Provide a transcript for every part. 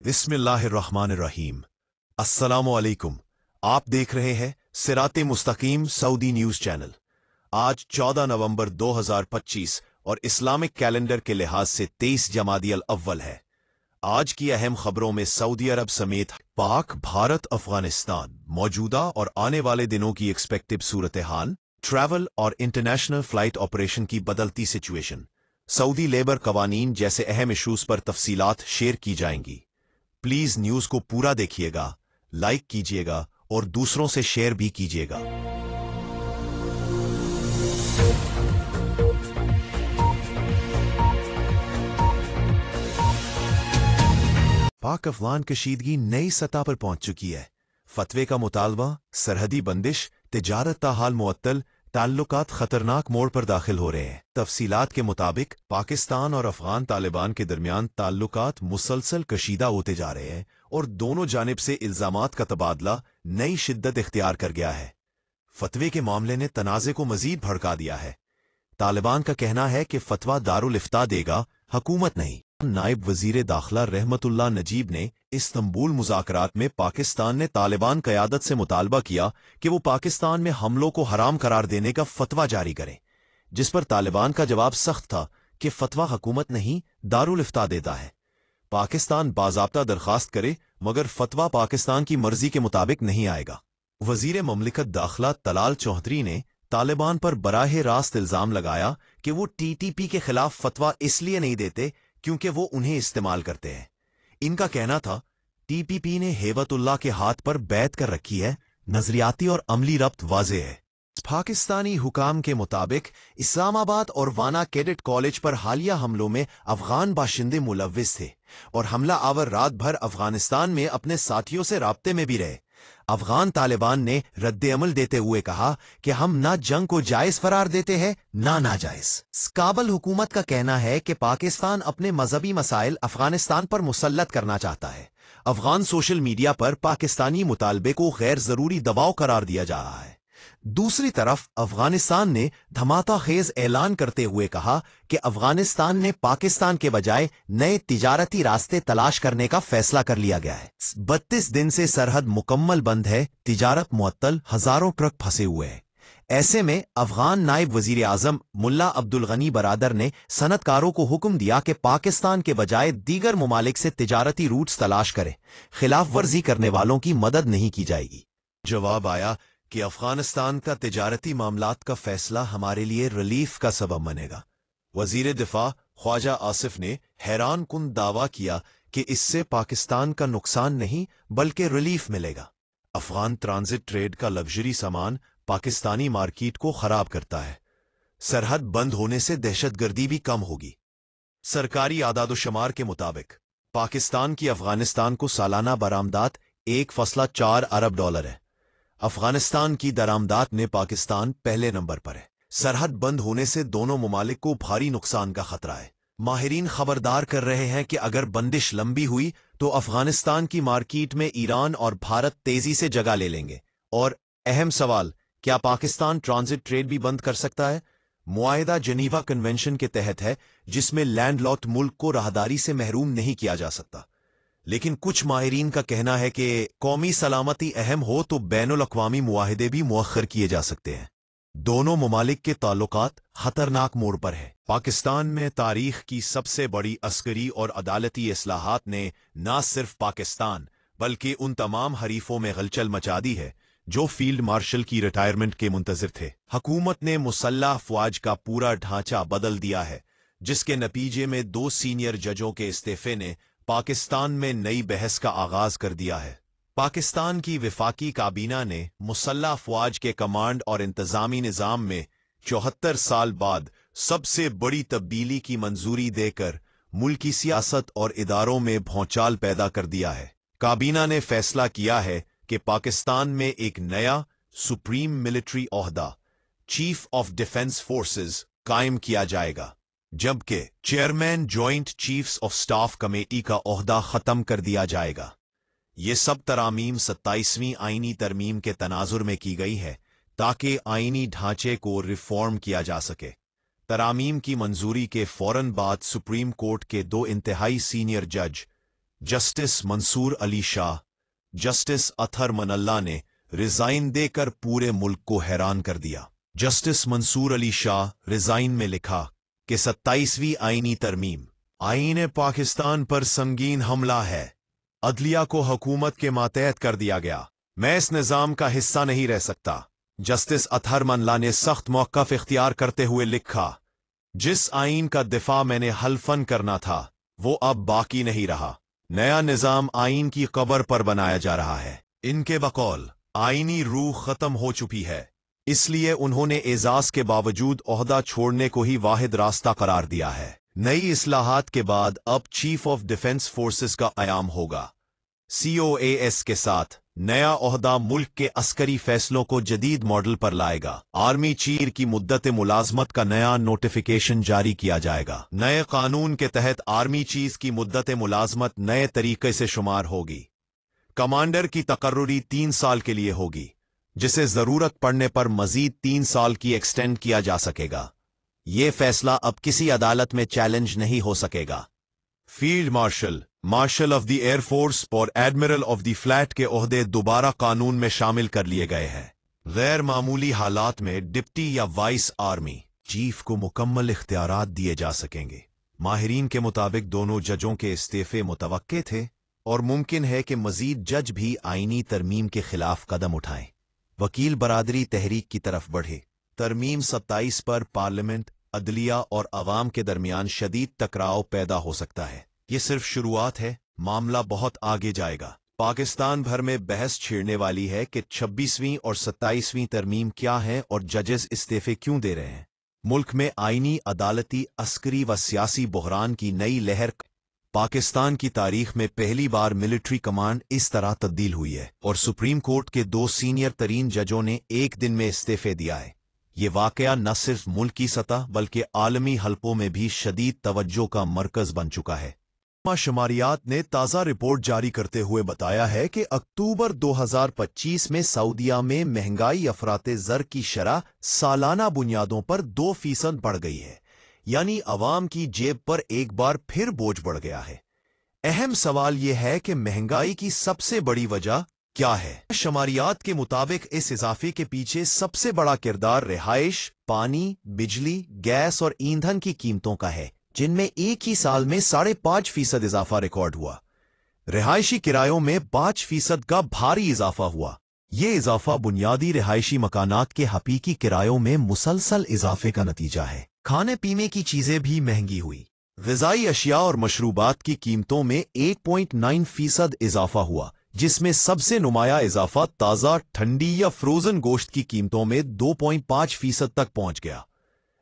बिस्मिल्लाहिर्रहमानिर्रहीम। अस्सलामु अलैकुम। आप देख रहे हैं सिराते मुस्तकीम सऊदी न्यूज़ चैनल। आज 14 नवंबर 2025 और इस्लामिक कैलेंडर के लिहाज से 23 जमादियल अव्वल है। आज की अहम खबरों में सऊदी अरब समेत पाक, भारत, अफगानिस्तान, मौजूदा और आने वाले दिनों की एक्सपेक्टेड सूरत हाल, ट्रैवल और इंटरनेशनल फ्लाइट ऑपरेशन की बदलती सिचुएशन, सऊदी लेबर कवानीन जैसे अहम इशूज पर तफसीलात शेयर की जाएंगी। प्लीज न्यूज को पूरा देखिएगा, लाइक कीजिएगा और दूसरों से शेयर भी कीजिएगा। पाक अफगान कशीदगी नई सतह पर पहुंच चुकी है। फतवे का मुतालबा, सरहदी बंदिश, तिजारत ताहाल मुअत्तल, ताल्लुकात खतरनाक मोड़ पर दाखिल हो रहे हैं। तफसीलात के मुताबिक पाकिस्तान और अफगान तालिबान के दरमियान ताल्लुकात मुसलसल कशीदा होते जा रहे हैं और दोनों जानिब से इल्जामात का तबादला नई शिद्दत इख्तियार कर गया है। फतवे के मामले ने तनाज़े को मजीद भड़का दिया है। तालिबान का कहना है कि फतवा दारुल इफ्ता देगा, हुकूमत नहीं। नायब वजीर दाखिला रहमतुल्लाह नजीब ने इस्तंबुल मुज़ाकरात में पाकिस्तान ने तालिबान क़यादत से मुतालबा किया कि वो पाकिस्तान में हमलों को हराम करार देने का फतवा जारी करें, जिस पर तालिबान का जवाब सख्त था कि फतवा हुकूमत नहीं, दारुल इफ्ता देता है। पाकिस्तान बाज़ाब्ता दरखास्त करे मगर फतवा पाकिस्तान की मर्जी के मुताबिक नहीं आएगा। वजीर ममलिकत दाखिला तलाल चौधरी ने तालिबान पर बराह रास्त इल्जाम लगाया कि वो TTP के खिलाफ फतवा इसलिए नहीं देते क्योंकि वो उन्हें इस्तेमाल करते हैं। इनका कहना था TPP ने हेबतुल्लाह के हाथ पर बैत कर रखी है, नजरियाती और अमली रब्त वाज़े है। पाकिस्तानी हुकाम के मुताबिक इस्लामाबाद और वाना कैडेट कॉलेज पर हालिया हमलों में अफगान बाशिंदे मुलव्विस थे और हमला आवर रात भर अफगानिस्तान में अपने साथियों से राब्ते में भी रहे। अफगान तालिबान ने रद्द-ए-अमल देते हुए कहा कि हम ना जंग को जायज करार देते हैं ना नाजायज। काबुल हुकूमत का कहना है कि पाकिस्तान अपने मजहबी मसाइल अफगानिस्तान पर मुसल्लत करना चाहता है। अफगान सोशल मीडिया पर पाकिस्तानी मुतालबे को गैर जरूरी दबाव करार दिया जा रहा है। दूसरी तरफ अफगानिस्तान ने धमाका खेज ऐलान करते हुए कहा कि अफगानिस्तान ने पाकिस्तान के बजाय नए तिजारती रास्ते तलाश करने का फैसला कर लिया गया है। 32 दिन से सरहद मुकम्मल बंद है, तिजारत मुअत्तल, हजारों ट्रक फंसे हुए हैं। ऐसे में अफगान नायब वजीर आजम मुल्ला अब्दुल गनी बरादर ने सनतकारों को हुक्म दिया कि पाकिस्तान के बजाय दीगर ममालिक से तिजारती रूट्स तलाश करें, खिलाफ वर्जी करने वालों की मदद नहीं की जाएगी। जवाब आया कि अफगानिस्तान का तिजारती मामलात का फैसला हमारे लिए रिलीफ का सबब बनेगा। वजीर दिफा ख्वाजा आसिफ ने हैरान कुन दावा किया कि इससे पाकिस्तान का नुकसान नहीं बल्कि रिलीफ मिलेगा। अफगान ट्रांजिट ट्रेड का लग्जरी सामान पाकिस्तानी मार्केट को खराब करता है। सरहद बंद होने से दहशतगर्दी भी कम होगी। सरकारी आदादोशुमार के मुताबिक पाकिस्तान की अफगानिस्तान को सालाना बरामदात 1.4 अरब डॉलर है। अफगानिस्तान की दरामदात में पाकिस्तान पहले नंबर पर है। सरहद बंद होने से दोनों ममालिक को भारी नुकसान का खतरा है। माहिरीन खबरदार कर रहे हैं कि अगर बंदिश लंबी हुई तो अफगानिस्तान की मार्केट में ईरान और भारत तेजी से जगह ले लेंगे। और अहम सवाल, क्या पाकिस्तान ट्रांजिट ट्रेड भी बंद कर सकता है? मुआहिदा जनीवा कन्वेंशन के तहत है, जिसमें लैंडलॉक्ड मुल्क को राहदारी से महरूम नहीं किया जा सकता। लेकिन कुछ माहिरीन का कहना है कि कौमी सलामती अहम हो तो बैनुल अक़वामी मुआहिदे भी मुअख्खर किए जा सकते हैं। दोनों ममालिक के ताल्लुकात खतरनाक मोड़ पर है। पाकिस्तान में तारीख की सबसे बड़ी अस्करी और अदालती इस्लाहात ने न सिर्फ पाकिस्तान बल्कि उन तमाम हरीफों में हलचल मचा दी है जो फील्ड मार्शल की रिटायरमेंट के मुंतजिर थे। हुकूमत ने मुसल्लह अफवाज का पूरा ढांचा बदल दिया है, जिसके नतीजे में 2 सीनियर जजों के इस्तीफे ने पाकिस्तान में नई बहस का आगाज कर दिया है। पाकिस्तान की विफाकी काबीना ने मुसल्लह अफवाज के कमांड और इंतजामी निज़ाम में 74 साल बाद सबसे बड़ी तब्दीली की मंजूरी देकर मुल्की सियासत और इदारों में भौचाल पैदा कर दिया है। काबीना ने फैसला किया है कि पाकिस्तान में एक नया सुप्रीम मिलिट्री ओहदा, चीफ ऑफ डिफेंस फोर्सेस, कायम किया जाएगा, जबकि chairman joint chiefs of staff committee का ओहदा खत्म कर दिया जाएगा। ये सब तरामीम 27वीं आईनी तरमीम के तनाजुर में की गई है ताकि आईनी ढांचे को रिफॉर्म किया जा सके। तरामीम की मंजूरी के फौरन बाद सुप्रीम कोर्ट के 2 इंतहाई सीनियर जज जस्टिस मंसूर अली शाह, जस्टिस अतहर मनल्ला ने रिजाइन देकर पूरे मुल्क को हैरान कर दिया। जस्टिस मंसूर अली शाह रिजाइन में लिखा कि 27वीं आईनी तरमीम आईन पाकिस्तान पर संगीन हमला है। अदलिया को हुकूमत के मातहत कर दिया गया। मैं इस निज़ाम का हिस्सा नहीं रह सकता। जस्टिस अतहर मनल्ला ने सख्त मौक़िफ़ इख्तियार करते हुए लिखा, जिस आईन का दिफा मैंने हल्फन करना था वो अब बाकी नहीं रहा। नया निज़ाम आईन की कब्र पर बनाया जा रहा है। इनके बकौल आईनी रूह खत्म हो चुकी है, इसलिए उन्होंने एजाज के बावजूद ओहदा छोड़ने को ही वाहिद रास्ता करार दिया है। नई इस्लाहात के बाद अब चीफ ऑफ डिफेंस फोर्सेस का आयाम होगा। COAS के साथ नया ओहदा मुल्क के अस्करी फैसलों को जदीद मॉडल पर लाएगा। आर्मी चीफ की मुद्दत मुलाजमत का नया नोटिफिकेशन जारी किया जाएगा। नए कानून के तहत आर्मी चीफ की मुद्दत मुलाजमत नए तरीके से शुमार होगी। कमांडर की तकर्रुरी 3 साल के लिए होगी, जिसे जरूरत पड़ने पर मजीद 3 साल की एक्सटेंड किया जा सकेगा। ये फैसला अब किसी अदालत में चैलेंज नहीं हो सकेगा। Field marshal, marshal of the air force और एडमिरल ऑफ द फ्लैट के ओहदे दोबारा कानून में शामिल कर लिए गए हैं। गैर मामूली हालात में डिप्टी या वाइस आर्मी चीफ को मुकम्मल इख्तियारात दिए जा सकेंगे। माहिरीन के मुताबिक दोनों जजों के इस्तीफे मुतवक्के थे और मुमकिन है कि मजीद जज भी आईनी तरमीम के खिलाफ कदम उठाएं। वकील बरादरी तहरीक की तरफ बढ़े। तरमीम 27 पर पार्लियामेंट, अदलिया और अवाम के दरमियान शदीद टकराव पैदा हो सकता है। ये सिर्फ शुरुआत है, मामला बहुत आगे जाएगा। पाकिस्तान भर में बहस छिड़ने वाली है कि 26वीं और 27वीं तरमीम क्या है और जजेस इस्तीफे क्यों दे रहे हैं। मुल्क में आईनी, अदालती, अस्करी व सियासी बहरान की नई लहर। पाकिस्तान की तारीख में पहली बार मिलिट्री कमांड इस तरह तब्दील हुई है और सुप्रीम कोर्ट के 2 सीनियर तरीन जजों ने एक दिन में इस्तीफे दिया है। ये वाकया न सिर्फ मुल्की सतह बल्कि आलमी हलकों में भी शदीद तवज्जो का मरकज बन चुका है। शुमारियात ने ताज़ा रिपोर्ट जारी करते हुए बताया है कि अक्टूबर 2025 में सऊदीया में महंगाई अफराते ज़र की शरह सालाना बुनियादों पर 2% बढ़ गई है, यानी अवाम की जेब पर एक बार फिर बोझ बढ़ गया है। अहम सवाल यह है कि महंगाई की सबसे बड़ी वजह क्या है। शुमारियात के मुताबिक इस इजाफे के पीछे सबसे बड़ा किरदार रिहाइश, पानी, बिजली, गैस और ईंधन की कीमतों का है, जिनमें एक ही साल में 5.5% इजाफा रिकॉर्ड हुआ। रिहायशी किरायों में 5% का भारी इजाफा हुआ। ये इजाफा बुनियादी रिहायशी मकानात के हकीकी किरायों में मुसलसल इजाफे का नतीजा है। खाने पीने की चीजें भी महंगी हुई। ग़िज़ाई अशिया और मशरूबात की कीमतों में 1.9% इजाफा हुआ, जिसमें सबसे नुमाया इजाफा ताज़ा, ठंडी या फ्रोजन गोश्त की कीमतों में 2.5% तक पहुंच गया।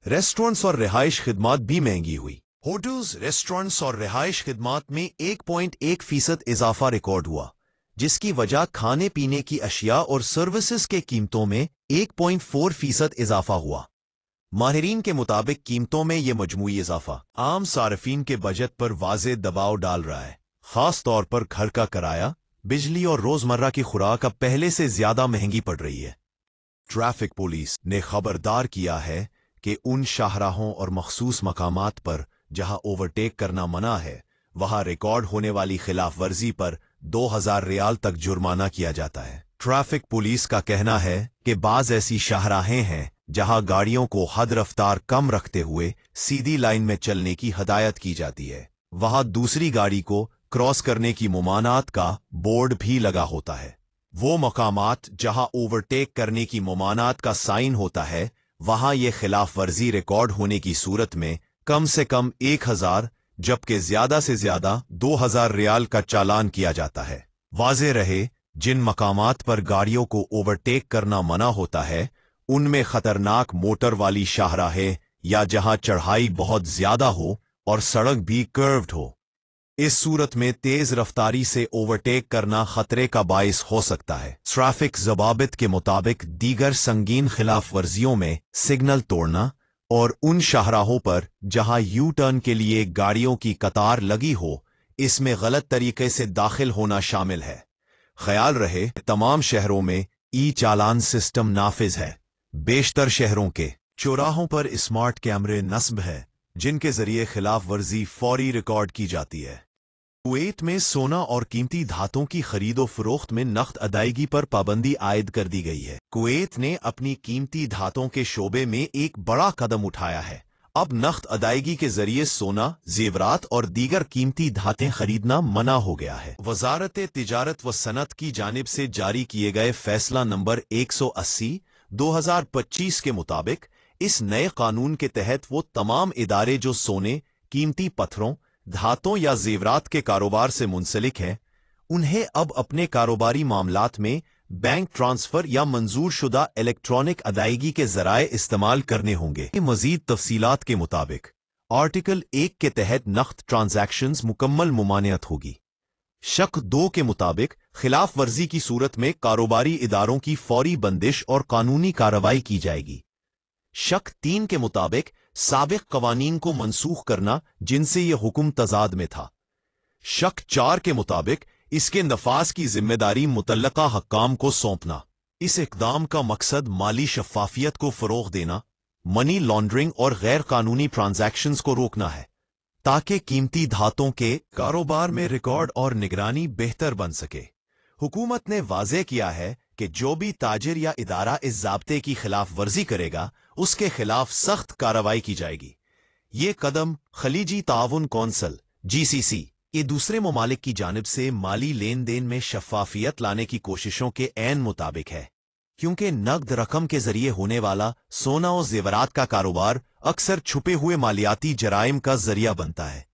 रेस्टोरेंट्स और रिहाइश खिदमात भी महंगी हुई। होटल्स, रेस्टोरेंट्स और रिहाइश खिदमात में 1.1% इजाफा रिकॉर्ड हुआ, जिसकी वजह खाने पीने की अशिया और सर्विसेज के कीमतों में 1.4% इजाफा हुआ। माहिरीन के मुताबिक कीमतों में यह मजमूई इजाफा आम सार्फिन के बजट पर वाज़े दबाव डाल रहा है। खास तौर पर घर का किराया, बिजली और रोजमर्रा की खुराक अब पहले से ज्यादा महंगी पड़ रही है। ट्रैफिक पुलिस ने खबरदार किया है कि उन शाहराहों और मखसूस मकामात पर जहां ओवरटेक करना मना है, वहां रिकॉर्ड होने वाली खिलाफ वर्जी पर 2000 रियाल तक जुर्माना किया जाता है। ट्रैफिक पुलिस का कहना है कि बाज ऐसी शाहराहें हैं जहां गाड़ियों को हद रफ्तार कम रखते हुए सीधी लाइन में चलने की हदायत की जाती है। वहां दूसरी गाड़ी को क्रॉस करने की मुमानात का बोर्ड भी लगा होता है। वो मकामात जहां ओवरटेक करने की मुमानात का साइन होता है, वहां ये खिलाफ वर्जी रिकॉर्ड होने की सूरत में कम से कम 1000 जबकि ज्यादा से ज्यादा 2000 रियाल का चालान किया जाता है। वाज़े रहे, जिन मकामात पर गाड़ियों को ओवरटेक करना मना होता है, उनमें खतरनाक मोटर वाली शाहराहें या जहां चढ़ाई बहुत ज्यादा हो और सड़क भी कर्व्ड हो। इस सूरत में तेज रफ्तारी से ओवरटेक करना खतरे का बाइस हो सकता है। ट्रैफिक ज़वाबित के मुताबिक दीगर संगीन खिलाफ वर्जियों में सिग्नल तोड़ना और उन शाहराहों पर जहां यू टर्न के लिए गाड़ियों की कतार लगी हो, इसमें गलत तरीके से दाखिल होना शामिल है। ख्याल रहे, तमाम शहरों में ई चालान सिस्टम नाफिज है। बेशतर शहरों के चौराहों पर स्मार्ट कैमरे नस्ब है, जिनके जरिए खिलाफ वर्जी फौरी रिकॉर्ड की जाती है। कुवैत में सोना और कीमती धातों की खरीदो फरोख्त में नकद अदायगी पर पाबंदी आयद कर दी गई है। कुवैत ने अपनी कीमती धातों के शोबे में एक बड़ा कदम उठाया है। अब नकद अदायगी के जरिए सोना, जेवरात और दीगर कीमती धातें खरीदना मना हो गया है। वजारत तिजारत व सनत की जानिब से जारी किए गए फैसला नंबर 180/2025 के मुताबिक इस नए कानून के तहत वो तमाम इदारे जो सोने, कीमती पत्थरों, धातों या जेवरात के कारोबार से मुंसलिक हैं, उन्हें अब अपने कारोबारी मामलात में बैंक ट्रांसफर या मंजूर शुदा इलेक्ट्रॉनिक अदायगी के जराए इस्तेमाल करने होंगे। मजीद तफसीलात के मुताबिक आर्टिकल 1 के तहत नकद ट्रांजैक्शंस मुकम्मल मुमानियत होगी। शक 2 के मुताबिक खिलाफ वर्जी की सूरत में कारोबारी इदारों की फौरी बंदिश और कानूनी कार्रवाई की जाएगी। शक 3 के मुताबिक साबिक कवानीन को मनसूख करना जिनसे यह हुक्म तजाद में था। शक 4 के मुताबिक इसके नफाज की जिम्मेदारी मुतल्लका हक्काम को सौंपना। इस इक़दाम का मकसद माली शफ़ाफियत को फ़रोग़ देना, मनी लॉन्ड्रिंग और गैर कानूनी ट्रांजैक्शंस को रोकना है, ताकि कीमती धातों के कारोबार में रिकॉर्ड और निगरानी बेहतर बन सके। हुकूमत ने वाज़ेह किया है कि जो भी ताजिर या इदारा इस ज़ाब्ते की खिलाफ वर्जी करेगा, उसके खिलाफ सख्त कार्रवाई की जाएगी। ये कदम खलीजी ताउन कौंसिल (GCC) ये दूसरे ममालिक की जानिब से माली लेन देन में शफ़ाफियत लाने की कोशिशों के ऐन मुताबिक है, क्योंकि नकद रकम के जरिए होने वाला सोना और जेवरात का कारोबार अक्सर छुपे हुए मालियाती जराइम का जरिया बनता है।